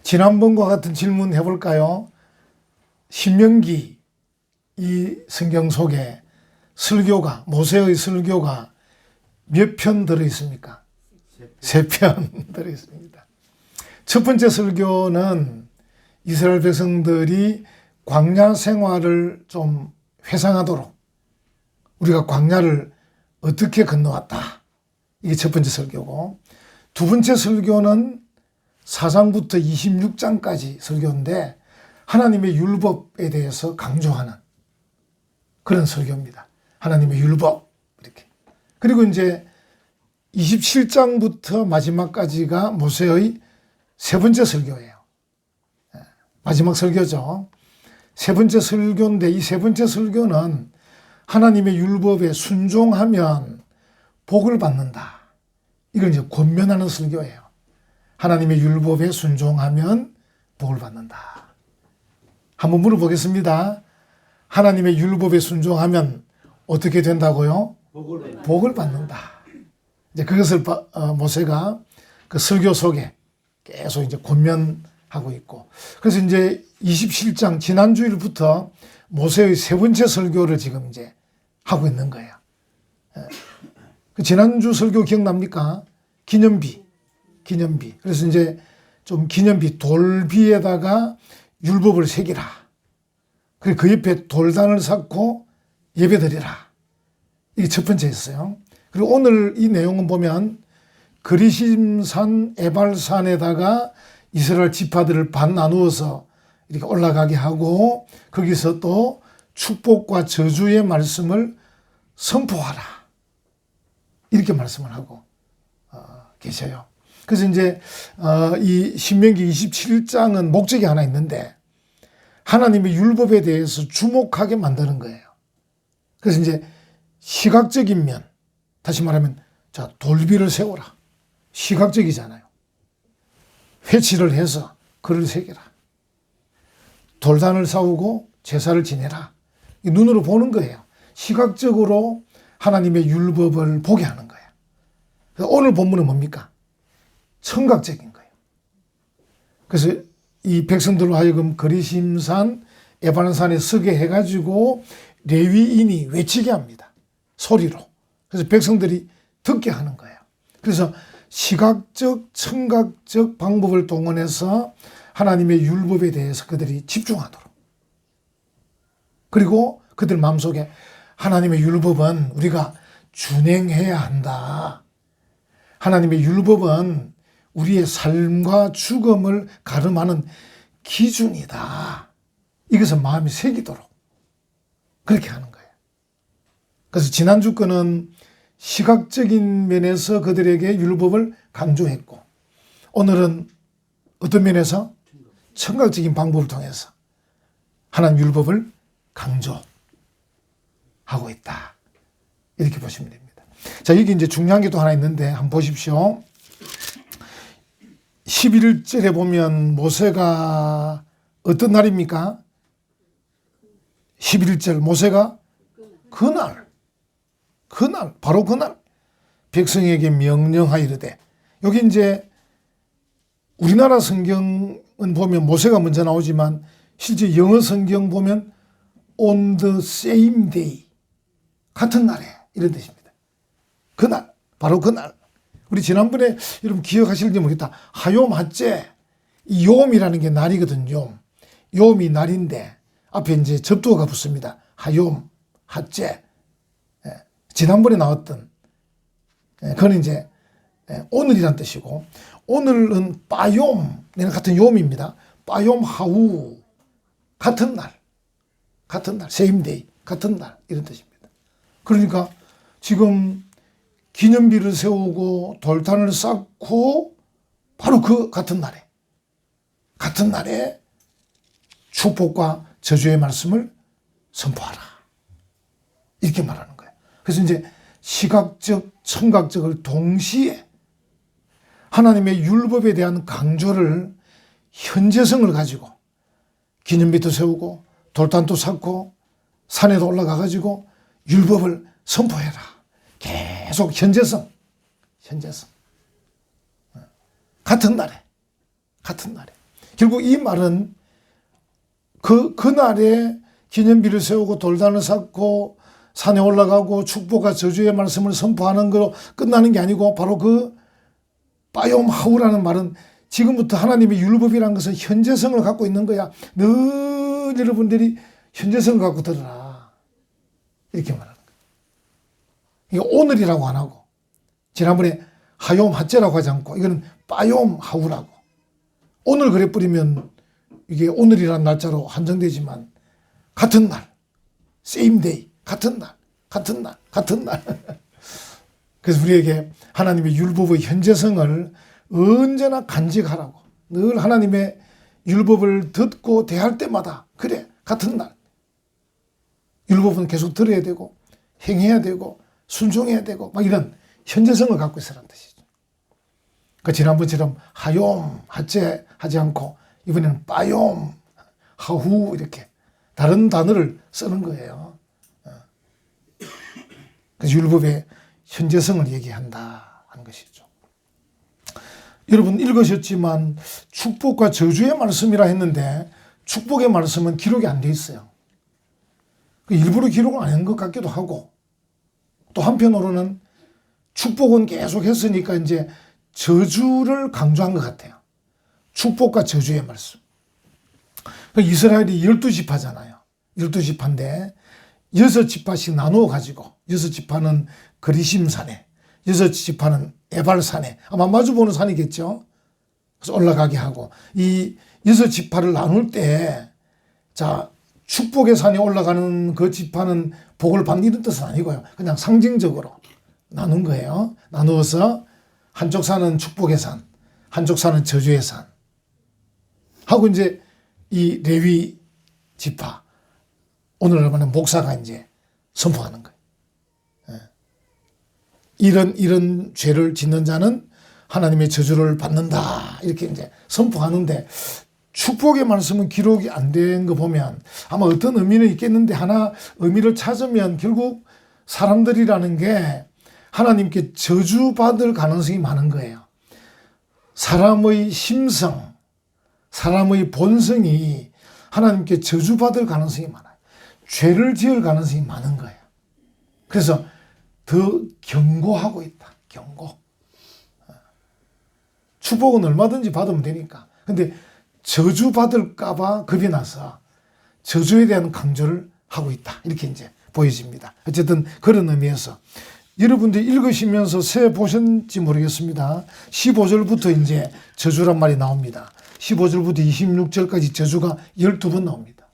지난번과 같은 질문 해볼까요? 신명기 이 성경 속에 설교가, 모세의 설교가 몇 편 들어있습니까? 3편 들어있습니다. 첫 번째 설교는 이스라엘 백성들이 광야 생활을 좀 회상하도록 우리가 광야를 어떻게 건너왔다. 이게 첫 번째 설교고, 두 번째 설교는 4장부터 26장까지 설교인데 하나님의 율법에 대해서 강조하는 그런 설교입니다. 하나님의 율법 이렇게. 그리고 이제 27장부터 마지막까지가 모세의 세 번째 설교예요. 마지막 설교죠. 세 번째 설교인데 이 세 번째 설교는 하나님의 율법에 순종하면 복을 받는다. 이걸 이제 권면하는 설교예요. 하나님의 율법에 순종하면 복을 받는다. 한번 물어보겠습니다. 하나님의 율법에 순종하면 어떻게 된다고요? 복을 받는다. 이제 그것을 모세가 그 설교 속에 계속 이제 권면하고 있고, 그래서 이제 27장 지난주일부터 모세의 세 번째 설교를 지금 이제 하고 있는 거예요. 그 지난주 설교 기억납니까? 기념비. 그래서 이제 좀 기념비 돌비에다가 율법을 새기라. 그리고 그 옆에 돌단을 쌓고 예배드리라. 이게 첫 번째였어요. 그리고 오늘 이 내용은 보면 그리심산 에발산에다가 이스라엘 지파들을 반 나누어서 이렇게 올라가게 하고 거기서 또 축복과 저주의 말씀을 선포하라. 이렇게 말씀을 하고 계셔요. 그래서 이제 이 신명기 27장은 목적이 하나 있는데 하나님의 율법에 대해서 주목하게 만드는 거예요. 그래서 이제 시각적인 면, 다시 말하면 자, 돌비를 세워라. 시각적이잖아요. 회치를 해서 글을 새겨라. 돌단을 쌓고 제사를 지내라. 눈으로 보는 거예요. 시각적으로 하나님의 율법을 보게 하는 거예요. 그래서 오늘 본문은 뭡니까? 청각적인 거예요. 그래서 이 백성들로 하여금 그리심산 에발산에 서게 해가지고 레위인이 외치게 합니다. 소리로. 그래서 백성들이 듣게 하는 거예요. 그래서 시각적, 청각적 방법을 동원해서 하나님의 율법에 대해서 그들이 집중하도록. 그리고 그들 마음속에 하나님의 율법은 우리가 준행해야 한다. 하나님의 율법은 우리의 삶과 죽음을 가름하는 기준이다. 이것을 마음에 새기도록 그렇게 하는 거예요. 그래서 지난주 거는 시각적인 면에서 그들에게 율법을 강조했고, 오늘은 어떤 면에서? 청각적인 방법을 통해서 하나님 율법을 강조하고 있다. 이렇게 보시면 됩니다. 자, 여기 이제 중요한 게 또 하나 있는데 한번 보십시오. 11절에 보면 모세가 어떤 날입니까? 11절 모세가 그날 바로 그날 백성에게 명령하이르되, 여기 이제 우리나라 성경은 보면 모세가 먼저 나오지만 실제 영어 성경 보면 on the same day, 같은 날에 이런 뜻입니다. 그날, 바로 그날. 우리 지난번에 여러분 기억하실지 모르겠다. 하욤 핫제, 이 욤이라는 게 날이거든요. 욤이 날인데 앞에 이제 접두어가 붙습니다. 하욤 핫제. 지난번에 나왔던 그건 이제 오늘이란 뜻이고, 오늘은 빠욤, 같은 욤입니다. 빠욤 하우, 같은 날, same day, 같은 날 이런 뜻입니다. 그러니까 지금 기념비를 세우고 돌단을 쌓고 바로 그 같은 날에 축복과 저주의 말씀을 선포하라. 이렇게 말하는 거예요. 그래서 이제 시각적, 청각적을 동시에 하나님의 율법에 대한 강조를 현재성을 가지고 기념비도 세우고 돌단도 쌓고 산에도 올라가 가지고 율법을 선포해라. 계속 현재성. 같은 날에 결국 이 말은 그날에 기념비를 세우고 돌단을 쌓고 산에 올라가고 축복과 저주의 말씀을 선포하는 거로 끝나는 게 아니고 바로 그 빠욤 하우라는 말은 지금부터 하나님의 율법이라는 것은 현재성을 갖고 있는 거야. 늘 여러분들이 현재성을 갖고 들어라. 이렇게 말하는 거야. 이거 오늘이라고 안 하고 지난번에 하욤 하째라고 하지 않고 이거는 빠욤 하우라고. 오늘 그래 뿌리면 이게 오늘이라는 날짜로 한정되지만 같은 날, same day, 같은 날, 같은 날, 같은 날. 그래서 우리에게 하나님의 율법의 현재성을 언제나 간직하라고. 늘 하나님의 율법을 듣고 대할 때마다 그래, 같은 날. 율법은 계속 들어야 되고 행해야 되고 순종해야 되고 막 이런 현재성을 갖고 있으라는 뜻이죠. 그 지난번처럼 하욤, 하째 하지 않고 이번에는 빠욤, 하후 이렇게 다른 단어를 쓰는 거예요. 그래서 율법의 현재성을 얘기한다 하는 것이죠. 여러분 읽으셨지만 축복과 저주의 말씀이라 했는데 축복의 말씀은 기록이 안 돼 있어요. 일부러 기록을 안 한 것 같기도 하고 또 한편으로는 축복은 계속 했으니까 이제 저주를 강조한 것 같아요. 축복과 저주의 말씀. 이스라엘이 12지파잖아요. 12지파인데 6지파씩 나누어 가지고 6지파는 그리심산에 6지파는 에발산에 아마 마주보는 산이겠죠. 그래서 올라가게 하고 이 6지파를 나눌 때 자 축복의 산에 올라가는 그 지파는 복을 받는 뜻은 아니고요. 그냥 상징적으로 나눈 거예요. 나누어서 한쪽 산은 축복의 산, 한쪽 산은 저주의 산 하고 이제 이 레위 지파 오늘 보면 목사가 이제 선포하는 거예요. 이런 죄를 짓는 자는 하나님의 저주를 받는다 이렇게 이제 선포하는데 축복의 말씀은 기록이 안 된 거 보면 아마 어떤 의미는 있겠는데 하나 의미를 찾으면 결국 사람들이라는 게 하나님께 저주받을 가능성이 많은 거예요. 사람의 심성, 사람의 본성이 하나님께 저주받을 가능성이 많아요. 죄를 지을 가능성이 많은 거예요. 그래서 더 경고하고 있다. 경고. 축복은 얼마든지 받으면 되니까. 근데 저주받을까봐 겁이 나서 저주에 대한 강조를 하고 있다. 이렇게 이제 보여집니다. 어쨌든 그런 의미에서 여러분들이 읽으시면서 새 보셨는지 모르겠습니다. 15절부터 이제 저주란 말이 나옵니다. 15절부터 26절까지 저주가 12번 나옵니다.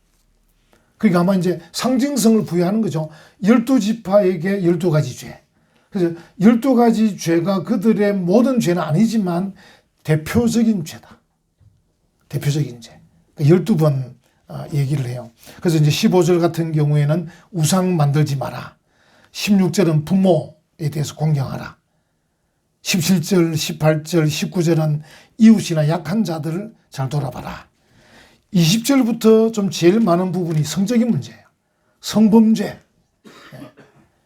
그러니까 아마 이제 상징성을 부여하는 거죠. 12지파에게 12가지 죄. 그래서 12가지 죄가 그들의 모든 죄는 아니지만 대표적인 죄다. 대표적인 죄. 12번 얘기를 해요. 그래서 이제 15절 같은 경우에는 우상 만들지 마라. 16절은 부모에 대해서 공경하라. 17절, 18절, 19절은 이웃이나 약한 자들을 잘 돌아봐라. 20절부터 좀 제일 많은 부분이 성적인 문제예요. 성범죄.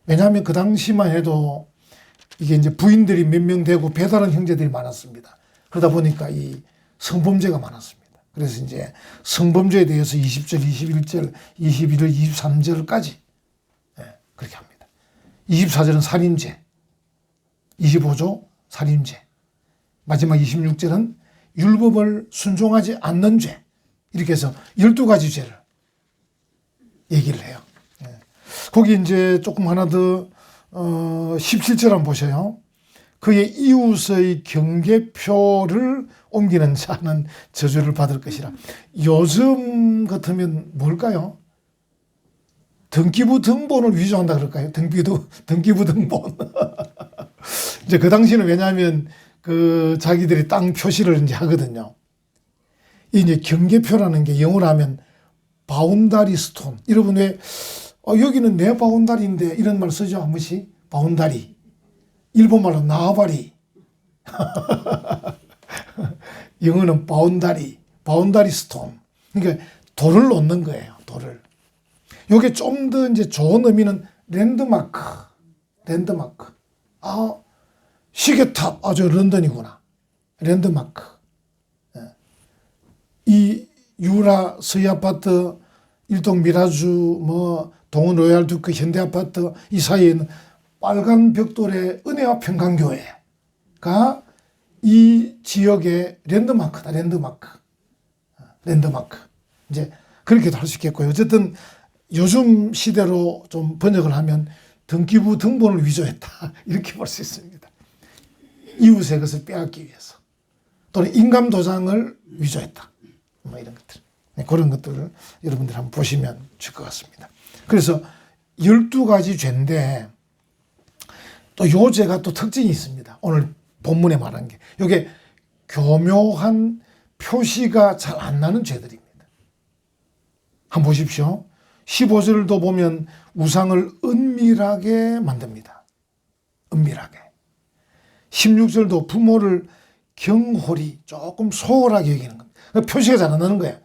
왜냐하면 그 당시만 해도 이게 이제 부인들이 몇 명 되고 배다른 형제들이 많았습니다. 그러다 보니까 이 성범죄가 많았습니다. 그래서 이제 성범죄에 대해서 20절, 21절, 21절, 23절까지 그렇게 합니다. 24절은 살인죄, 25조 살인죄, 마지막 26절은 율법을 순종하지 않는 죄. 이렇게 해서 12가지 죄를 얘기를 해요. 거기 이제 조금 하나 더 17절 한번 보셔요. 그의 이웃의 경계표를 옮기는 자는 저주를 받을 것이라. 요즘 같으면 뭘까요? 등기부 등본을 위조한다 그럴까요? 등기부 등본. 이제 그 당시는 왜냐하면 그 자기들이 땅 표시를 이제 하거든요. 이제 경계표라는 게 영어로 하면 바운다리 스톤. 여러분 왜 여기는 내 바운다리인데 이런 말 쓰죠 한 번씩. 바운다리. 일본말로 나와바리. 영어는 바운다리. 바운다리 스톤. 그러니까 돌을 놓는 거예요. 돌을. 요게 좀 더 이제 좋은 의미는 랜드마크. 랜드마크. 아, 시계탑. 아, 저 런던이구나. 랜드마크. 이 유라 서희아파트, 일동 미라주, 뭐 동원 로얄두크 현대아파트 이 사이에는 빨간 벽돌의 은혜와 평강교회가 이 지역의 랜드마크다. 랜드마크. 이제 그렇게도 할 수 있겠고요. 어쨌든 요즘 시대로 좀 번역을 하면 등기부 등본을 위조했다. 이렇게 볼 수 있습니다. 이웃의 것을 빼앗기 위해서. 또는 인감도장을 위조했다. 뭐 이런 것들. 네, 그런 것들을 여러분들 한번 보시면 될 것 같습니다. 그래서 12가지 죄인데 또 요 죄가 또 특징이 있습니다. 오늘 본문에 말한 게. 이게 교묘한 표시가 잘 안 나는 죄들입니다. 한번 보십시오. 15절도 보면 우상을 은밀하게 만듭니다. 은밀하게. 16절도 부모를 경홀히 조금 소홀하게 여기는 겁니다. 표시가 잘 안 나는 거예요.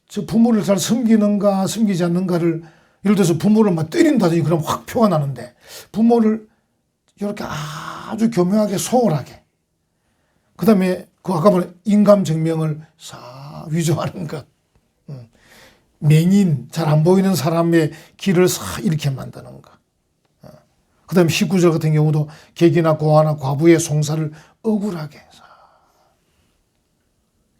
저 부모를 잘 섬기는가 섬기지 않는가를 예를 들어서 부모를 막 때린다든지 그럼 확 표가 나는데 부모를 이렇게 아주 교묘하게 소홀하게 그 다음에 그 아까 말한 인감증명을 싹 위조하는 것 맹인 잘 안 보이는 사람의 길을 싹 이렇게 만드는 것 그 다음에 19절 같은 경우도 객이나 고아나 과부의 송사를 억울하게 해서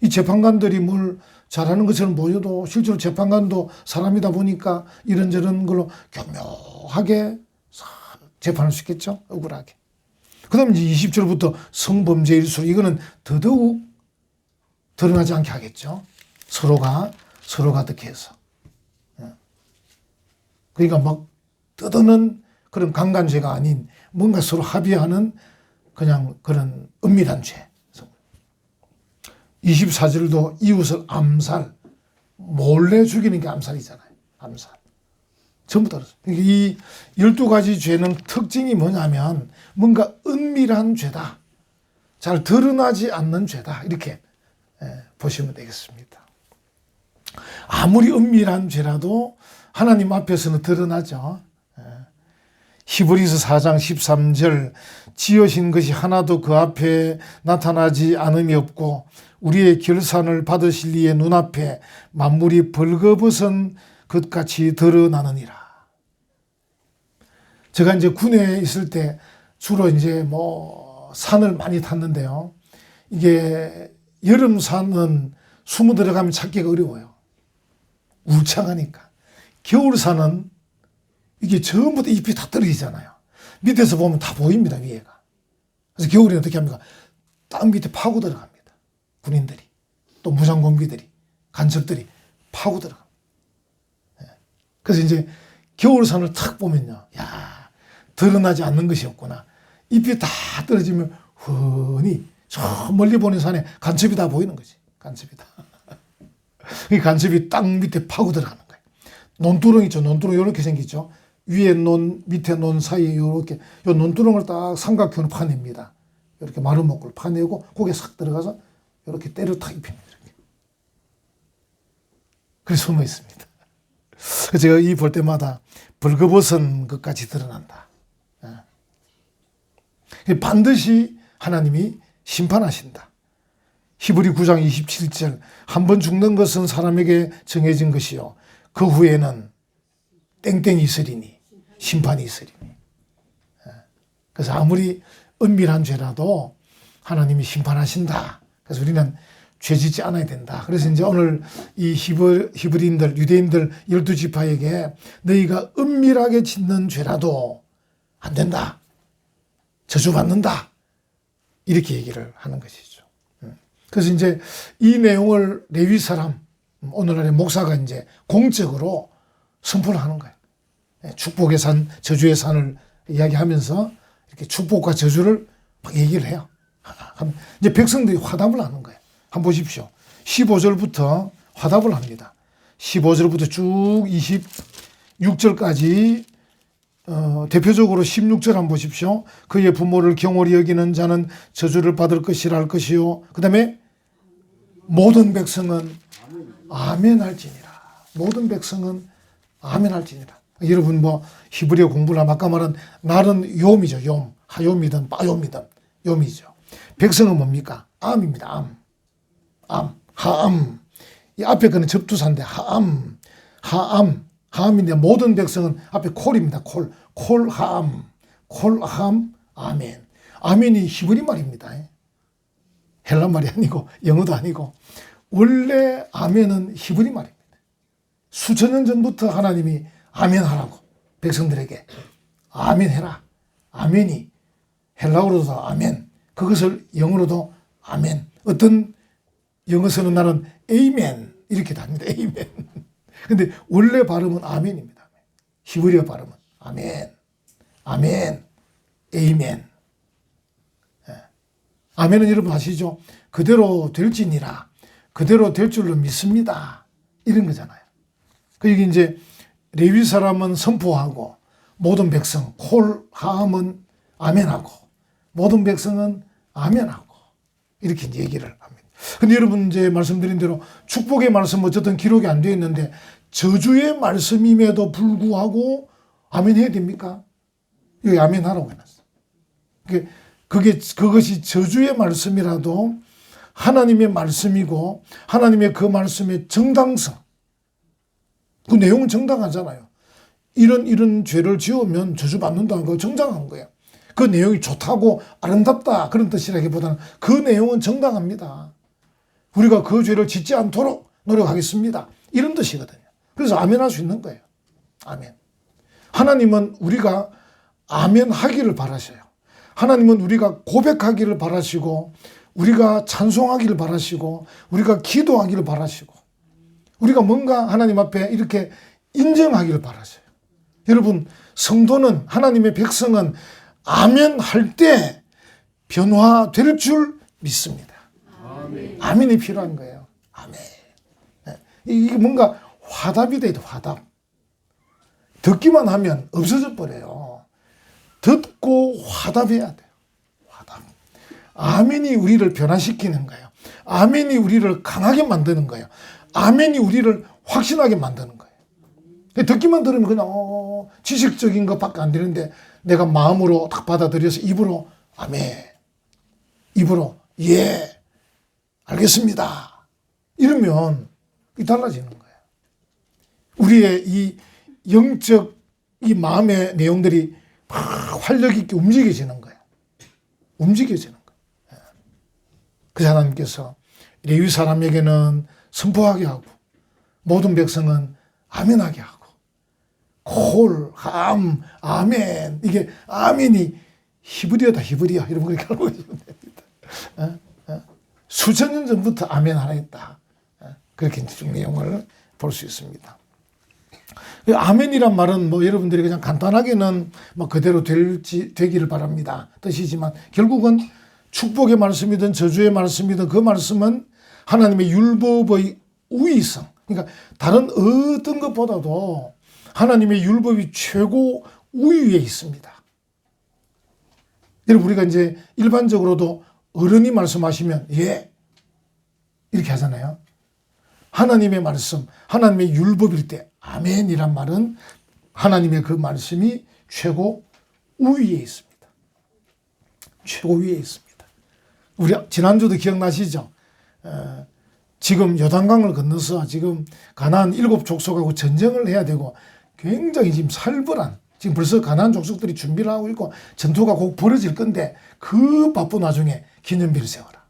이 재판관들이 뭘 잘하는 것처럼 보여도 실제로 재판관도 사람이다 보니까 이런저런 걸로 교묘하게 재판할 수 있겠죠. 억울하게. 그 다음에 이제 20절부터 성범죄일수록 이거는 더더욱 드러나지 않게 하겠죠. 서로가 어떻게 해서. 그러니까 막 떠드는 그런 강간죄가 아닌 뭔가 서로 합의하는 그냥 그런 은밀한 죄. 24절도 이웃을 암살, 몰래 죽이는 게 암살이잖아요. 암살. 전부 다 그렇습니다. 이 12가지 죄는 특징이 뭐냐면 뭔가 은밀한 죄다. 잘 드러나지 않는 죄다. 이렇게 보시면 되겠습니다. 아무리 은밀한 죄라도 하나님 앞에서는 드러나죠. 히브리서 4장 13절 지으신 것이 하나도 그 앞에 나타나지 않음이 없고 우리의 결산을 받으실 이의 눈앞에 만물이 벌거벗은 것같이 드러나느니라. 제가 이제 군에 있을 때 주로 이제 뭐 산을 많이 탔는데요. 이게 여름 산은 숨어 들어가면 찾기가 어려워요. 울창하니까. 겨울 산은 이게 전부 다 잎이 다 떨어지잖아요. 밑에서 보면 다 보입니다, 위에가. 그래서 겨울에 어떻게 합니까? 땅 밑에 파고 들어갑니다. 군인들이. 또 무장공비들이, 간첩들이 파고 들어갑니다. 그래서 이제 겨울산을 탁 보면요. 야, 드러나지 않는 것이 없구나. 잎이 다 떨어지면 훤히 저 멀리 보는 산에 간첩이 다 보이는 거지. 간첩이 다. 이 간첩이 땅 밑에 파고 들어가는 거예요. 논두렁 있죠. 논두렁 이렇게 생겼죠. 위에 논, 밑에 논 사이에 이렇게 요 논두렁을 딱 삼각형으로 파냅니다. 이렇게 마른 목을 파내고 거기에 싹 들어가서 이렇게 때려 탁 입힙니다. 이렇게. 그래서 숨어 있습니다. 그래서 제가 이 볼 때마다 벌거벗은 것까지 드러난다. 반드시 하나님이 심판하신다. 히브리 9장 27절 한 번 죽는 것은 사람에게 정해진 것이요 그 후에는 땡땡이 있으리니 심판이 있으리니. 그래서 아무리 은밀한 죄라도 하나님이 심판하신다. 그래서 우리는 죄 짓지 않아야 된다. 그래서 이제 오늘 이 히브리인들, 유대인들 12지파에게 너희가 은밀하게 짓는 죄라도 안 된다. 저주받는다. 이렇게 얘기를 하는 것이죠. 그래서 이제 이 내용을 레위 사람, 오늘날의 목사가 이제 공적으로 선포를 하는 거예요. 축복의 산, 저주의 산을 이야기하면서 이렇게 축복과 저주를 막 얘기를 해요. 이제 백성들이 화답을 하는 거예요. 한번 보십시오. 15절부터 화답을 합니다. 15절부터 쭉 26절까지 대표적으로 16절 한번 보십시오. 그의 부모를 경홀히 여기는 자는 저주를 받을 것이라 할 것이요. 그 다음에 모든 백성은 아멘 할지니라. 모든 백성은 아멘 할지니라. 여러분 뭐 히브리어 공부를 하면 아까 말한 날은 욤이죠. 욤. 하욤이든 빠욤이든 욤이죠. 백성은 뭡니까? 암입니다. 암. 하암. 이 앞에 거는 접두사인데 하암인데 모든 백성은 앞에 콜입니다. 콜 하암 아멘. 아멘이 히브리 말입니다. 헬라 말이 아니고 영어도 아니고 원래 아멘은 히브리 말입니다. 수천 년 전부터 하나님이 아멘 하라고 백성들에게 아멘 해라. 아멘이 헬라어로도 아멘, 그것을 영어로도 아멘. 어떤 영어 쓰는 날은 에이멘 이렇게 합니다. 에이멘. 근데 원래 발음은 아멘입니다. 히브리어 발음은 아멘, 에이멘. 아멘은 여러분 아시죠? 그대로 될지니라. 그대로 될 줄로 믿습니다. 이런 거잖아요. 그게 이제 레위 사람은 선포하고 모든 백성 콜하암은 아멘하고 모든 백성은 아멘하고 이렇게 얘기를 합니다. 근데 여러분 이제 말씀드린 대로 축복의 말씀 어쨌든 기록이 안 되어 있는데 저주의 말씀임에도 불구하고 아멘 해야 됩니까? 여기 아멘 하라고 해놨어. 그것이 저주의 말씀이라도 하나님의 말씀이고 하나님의 그 말씀의 정당성, 그 내용은 정당하잖아요. 이런 죄를 지으면 저주받는다는 거 정당한 거예요. 그 내용이 좋다고 아름답다 그런 뜻이라기보다는 그 내용은 정당합니다. 우리가 그 죄를 짓지 않도록 노력하겠습니다. 이런 뜻이거든요. 그래서 아멘 할 수 있는 거예요. 아멘. 하나님은 우리가 아멘 하기를 바라셔요. 하나님은 우리가 고백하기를 바라시고 우리가 찬송하기를 바라시고 우리가 기도하기를 바라시고 우리가 뭔가 하나님 앞에 이렇게 인정하기를 바라셔요. 여러분 성도는 하나님의 백성은 아멘 할 때 변화될 줄 믿습니다. 아멘이 필요한 거예요. 아멘. 이게 뭔가 화답이 돼야 돼. 화답. 듣기만 하면 없어져 버려요. 듣고 화답해야 돼요. 화답. 아멘이 우리를 변화시키는 거예요. 아멘이 우리를 강하게 만드는 거예요. 아멘이 우리를 확신하게 만드는 거예요. 듣기만 들으면 그냥 지식적인 것밖에 안 되는데 내가 마음으로 딱 받아들여서 입으로 아멘, 입으로 예, 알겠습니다. 이러면 달라지는 거예요. 우리의 이 영적 이 마음의 내용들이 막 활력 있게 움직여지는 거예요. 움직여지는 거예요. 그래서 하나님께서 레위 사람에게는 선포하게 하고 모든 백성은 아멘하게 하고 콜, 함, 아멘. 이게 아멘이 히브리어다, 히브리어. 이런 거 그렇게 알고 계시면 됩니다. 수천 년 전부터 아멘 하라 했다. 그렇게 좀 내용을 볼 수 있습니다. 아멘이란 말은 뭐 여러분들이 그냥 간단하게는 뭐 그대로 되기를 바랍니다. 뜻이지만 결국은 축복의 말씀이든 저주의 말씀이든 그 말씀은 하나님의 율법의 우위성. 그러니까 다른 어떤 것보다도 하나님의 율법이 최고 우위에 있습니다. 여러분 우리가 이제 일반적으로도 어른이 말씀하시면 예 이렇게 하잖아요. 하나님의 말씀, 하나님의 율법일 때 아멘이란 말은 하나님의 그 말씀이 최고 우위에 있습니다. 최고 위에 있습니다. 우리 지난주도 기억나시죠? 지금 요단강을 건너서 지금 가나안 7 족속하고 전쟁을 해야 되고 굉장히 지금 살벌한 지금 벌써 가나안 족속들이 준비를 하고 있고 전투가 곧 벌어질 건데 그 바쁜 와중에 기념비를 세워라.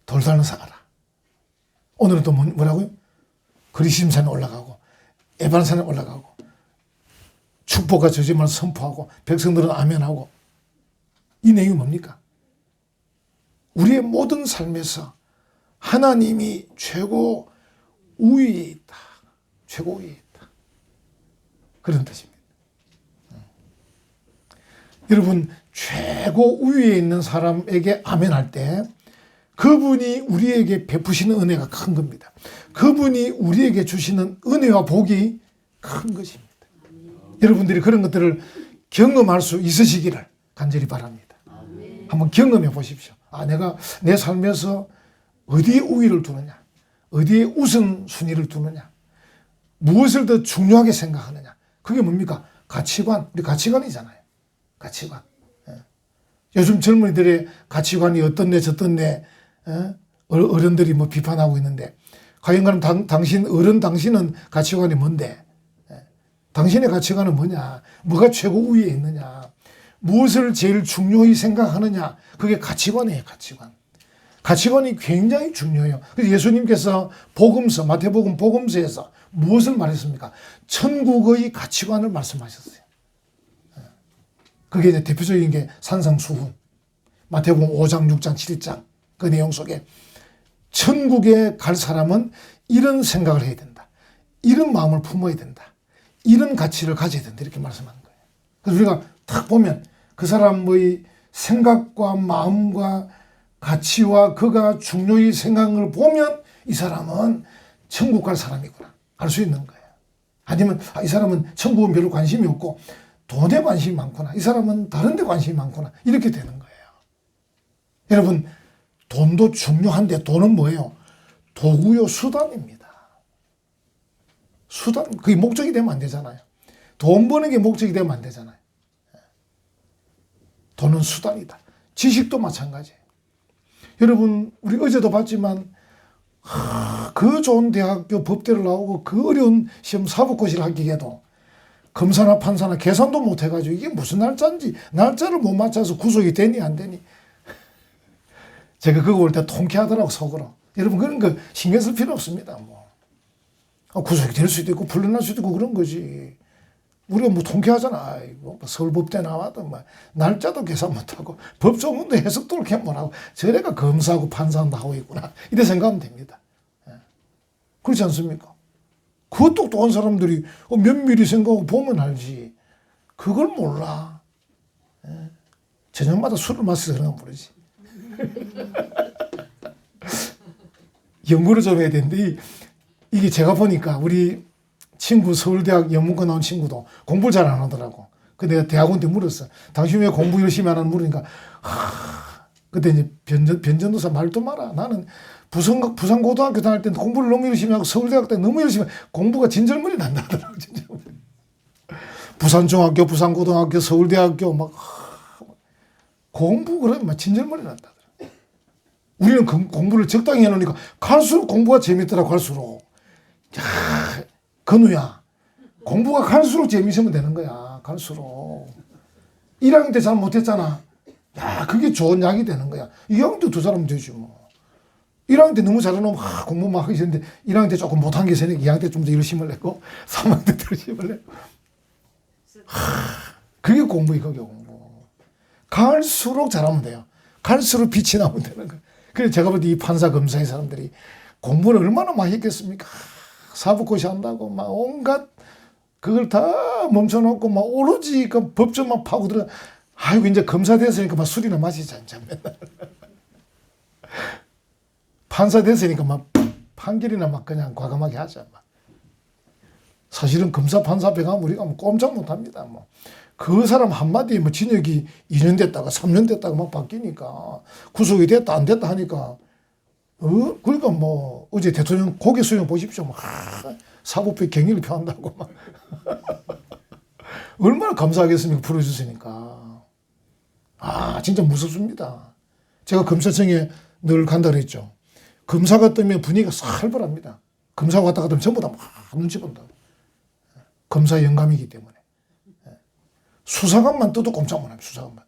돌산을 쌓아라. 오늘은 또 뭐라고요? 그리심산에 올라가고 에발산에 올라가고 축복과 저주만 선포하고 백성들은 아멘하고 이 내용이 뭡니까? 우리의 모든 삶에서 하나님이 최고 우위에 있다. 최고 우위에 있다. 그런 뜻입니다. 여러분 최고 우위에 있는 사람에게 아멘 할 때 그분이 우리에게 베푸시는 은혜가 큰 겁니다. 그분이 우리에게 주시는 은혜와 복이 큰 것입니다. 여러분들이 그런 것들을 경험할 수 있으시기를 간절히 바랍니다. 한번 경험해 보십시오. 내가 내 삶에서 어디에 우위를 두느냐, 어디에 우선순위를 두느냐, 무엇을 더 중요하게 생각하느냐. 그게 뭡니까? 가치관. 우리 가치관이잖아요. 가치관. 요즘 젊은이들의 가치관이 어떻네 저떻네 어른들이 뭐 비판하고 있는데 하여간 당신은 가치관이 뭔데? 당신의 가치관은 뭐냐? 뭐가 최고 우위에 있느냐? 무엇을 제일 중요히 생각하느냐? 그게 가치관이에요, 가치관. 가치관이 굉장히 중요해요. 그래서 예수님께서 마태복음 복음서에서 무엇을 말했습니까? 천국의 가치관을 말씀하셨어요. 그게 이제 대표적인 게 산상수훈. 마태복음 5장, 6장, 7장 그 내용 속에 천국에 갈 사람은 이런 생각을 해야 된다. 이런 마음을 품어야 된다. 이런 가치를 가져야 된다. 이렇게 말씀하는 거예요. 그래서 우리가 딱 보면 그 사람의 생각과 마음과 가치와 그가 중요히 생각한 걸 보면 이 사람은 천국 갈 사람이구나 알 수 있는 거예요. 아니면 이 사람은 천국은 별로 관심이 없고 돈에 관심이 많구나. 이 사람은 다른 데 관심이 많구나. 이렇게 되는 거예요. 여러분, 돈도 중요한데 돈은 뭐예요? 도구요, 수단입니다. 수단, 그게 목적이 되면 안 되잖아요. 돈 버는 게 목적이 되면 안 되잖아요. 돈은 수단이다. 지식도 마찬가지예요. 여러분, 우리 어제도 봤지만 그 좋은 대학교 법대를 나오고 그 어려운 시험 사법고시를 하기 위해도 검사나 판사나 계산도 못 해가지고 이게 무슨 날짜인지 날짜를 못 맞춰서 구속이 되니 안 되니 제가 그거 볼 때 통쾌하더라고 속으로. 여러분 그런 거 신경 쓸 필요 없습니다. 뭐 구속이 될 수도 있고 풀려날 수도 있고 그런 거지. 우리가 뭐 통쾌하잖아. 뭐 서울법대 나와도 뭐 날짜도 계산 못하고 법조문도 해석도 그렇게 못하고 저래가 검사하고 판사한다 하고 있구나. 이래 생각하면 됩니다. 그렇지 않습니까? 그 똑똑한 사람들이 면밀히 생각하고 보면 알지. 그걸 몰라. 저녁마다 술을 마셔서 그런 건 모르지. 연구를 좀 해야 되는데 이게 제가 보니까 우리 친구 서울대학 영문과 나온 친구도 공부를 잘 안 하더라고. 그 내가 대학원 때 물었어. 당신 왜 공부 열심히 안 하는 물으니까 그때 이제 변전도사 말도 마라. 나는 부산고등학교 다닐 때 공부를 너무 열심히 하고 서울대학 때 너무 열심히 하고 공부가 진절머리 난다 하더라고. 진짜. 부산중학교, 부산고등학교, 서울대학교 막 공부 그러면 막 진절머리 난다. 우리는 공부를 적당히 해놓으니까 갈수록 공부가 재밌더라고. 갈수록. 야, 건우야 공부가 갈수록 재밌으면 되는 거야. 갈수록 1학년 때 잘 못했잖아. 야 그게 좋은 약이 되는 거야. 2학년 때 두 사람 되지 뭐. 1학년 때 너무 잘해놓으면 공부 막 하기 싫은데 1학년 때 조금 못한 게 있으니까 2학년 때 좀 더 열심히 내고 3학년 때 더 열심히 내고 그게 공부야. 그게 공부. 갈수록 잘하면 돼요. 갈수록 빛이 나면 되는 거야. 그래서 제가 볼 때 이 판사 검사의 사람들이 공부를 얼마나 많이 했겠습니까? 사법고시 한다고 막 온갖 그걸 다 멈춰놓고 막 오로지 그 법조만 파고 들어. 아이고 이제 검사 됐으니까 막 술이나 마시자 이제 맨날. 판사 됐으니까 막 판결이나 막 그냥 과감하게 하자 막. 사실은 검사 판사 앞에 가면 우리가 뭐 꼼짝 못합니다. 뭐 그 사람 한마디에 뭐 징역이 2년 됐다가 3년 됐다가 막 바뀌니까 구속이 됐다 안 됐다 하니까 그러니까 뭐 어제 대통령 고개 수영 보십시오. 막 사법부에 경위를 표한다고 막 얼마나 감사하겠습니까? 풀어주시니까. 진짜 무섭습니다. 제가 검사청에 늘 간다 그랬죠. 검사가 뜨면 분위기가 살벌합니다. 검사가 왔다 갔다 하면 전부 다 막 눈치 본다고. 검사 영감이기 때문에. 수사관만 떠도 꼼짝 못합니다. 수사관만.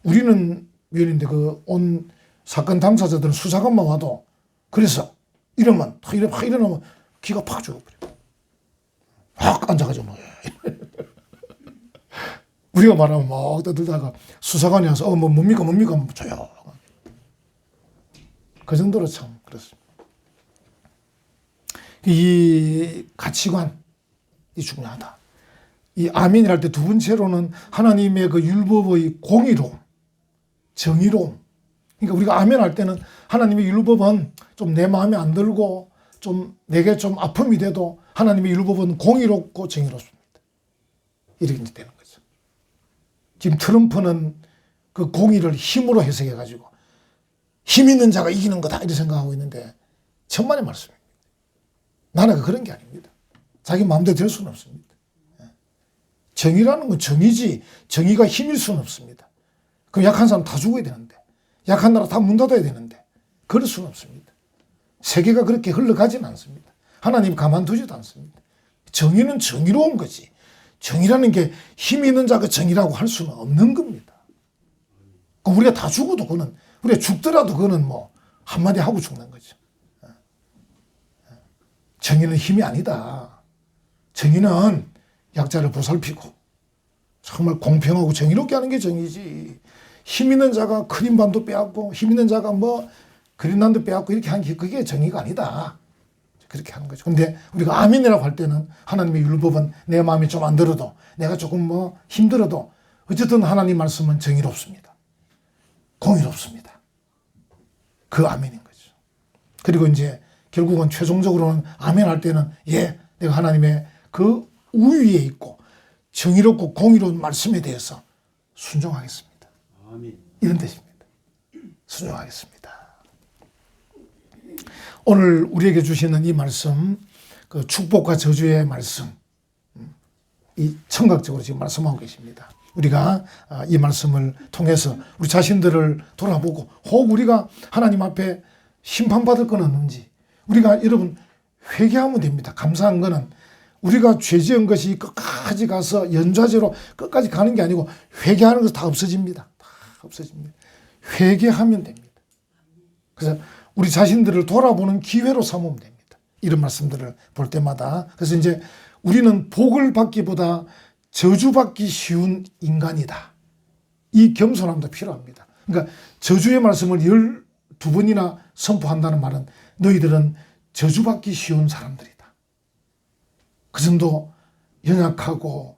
우리는 위원인데 온 사건 당사자들은 수사관만 와도 그래서 이러면 일어나면 기가 팍 죽어버려. 막 앉아가지고 뭐. 우리가 말하면 막 떠들다가 수사관이 와서 뭐 뭡니까 조용. 그 정도로 참 그렇습니다. 이 가치관이 중요하다. 이 아멘이라 할 때 두 번째로는 하나님의 그 율법의 공의로움, 정의로움. 그러니까 우리가 아멘 할 때는 하나님의 율법은 좀 내 마음에 안 들고 좀 내게 좀 아픔이 돼도 하나님의 율법은 공의롭고 정의롭습니다. 이렇게 되는 거죠. 지금 트럼프는 그 공의를 힘으로 해석해가지고 힘 있는 자가 이기는 거다 이렇게 생각하고 있는데 천만의 말씀입니다. 나라가 그런 게 아닙니다. 자기 마음대로 될 수는 없습니다. 정의라는 건 정의지 정의가 힘일 수는 없습니다. 그럼 약한 사람 다 죽어야 되는데 약한 나라 다 문 닫아야 되는데 그럴 수는 없습니다. 세계가 그렇게 흘러가지는 않습니다. 하나님 가만두지도 않습니다. 정의는 정의로운 거지. 정의라는 게 힘 있는 자가 정의라고 할 수는 없는 겁니다. 우리가 다 죽어도 그거는, 우리가 죽더라도 그거는 뭐 한마디 하고 죽는 거죠. 정의는 힘이 아니다. 정의는 약자를 보살피고 정말 공평하고 정의롭게 하는 게 정의지. 힘 있는 자가 크림반도 빼앗고 힘 있는 자가 뭐 그린란드 빼앗고 이렇게 하는 게 그게 정의가 아니다. 그렇게 하는 거죠. 근데 우리가 아멘이라고 할 때는 하나님의 율법은 내 마음이 좀 안 들어도 내가 조금 뭐 힘들어도 어쨌든 하나님 말씀은 정의롭습니다. 공의롭습니다. 그 아멘인 거죠. 그리고 이제 결국은 최종적으로는 아멘 할 때는 예, 내가 하나님의 그 우위에 있고 정의롭고 공의로운 말씀에 대해서 순종하겠습니다. 아멘. 이런 뜻입니다. 순종하겠습니다. 오늘 우리에게 주시는 이 말씀, 그 축복과 저주의 말씀, 이 청각적으로 지금 말씀하고 계십니다. 우리가 이 말씀을 통해서 우리 자신들을 돌아보고 혹 우리가 하나님 앞에 심판받을 건 없는지 우리가 여러분 회개하면 됩니다. 감사한 거는 우리가 죄 지은 것이 끝까지 가서 연좌제로 끝까지 가는 게 아니고 회개하는 것은 다 없어집니다. 다 없어집니다. 회개하면 됩니다. 그래서 우리 자신들을 돌아보는 기회로 삼으면 됩니다. 이런 말씀들을 볼 때마다. 그래서 이제 우리는 복을 받기보다 저주받기 쉬운 인간이다. 이 겸손함도 필요합니다. 그러니까 저주의 말씀을 12번이나 선포한다는 말은 너희들은 저주받기 쉬운 사람들이다. 그 정도 연약하고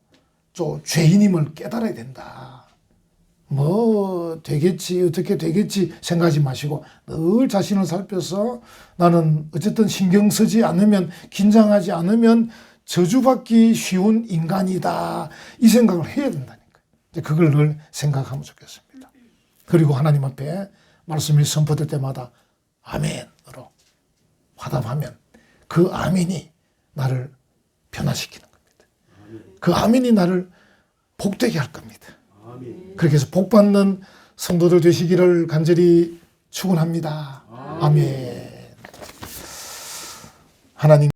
또 죄인임을 깨달아야 된다. 뭐 되겠지 어떻게 되겠지 생각하지 마시고 늘 자신을 살펴서 나는 어쨌든 신경 쓰지 않으면 긴장하지 않으면 저주받기 쉬운 인간이다. 이 생각을 해야 된다니까요. 그걸 늘 생각하면 좋겠습니다. 그리고 하나님 앞에 말씀이 선포될 때마다 아멘으로 화답하면 그 아멘이 나를 변화시키는 겁니다. 그 아멘이 나를 복되게 할 겁니다. 그렇게 해서 복받는 성도들 되시기를 간절히 축원합니다. 아멘. 하나님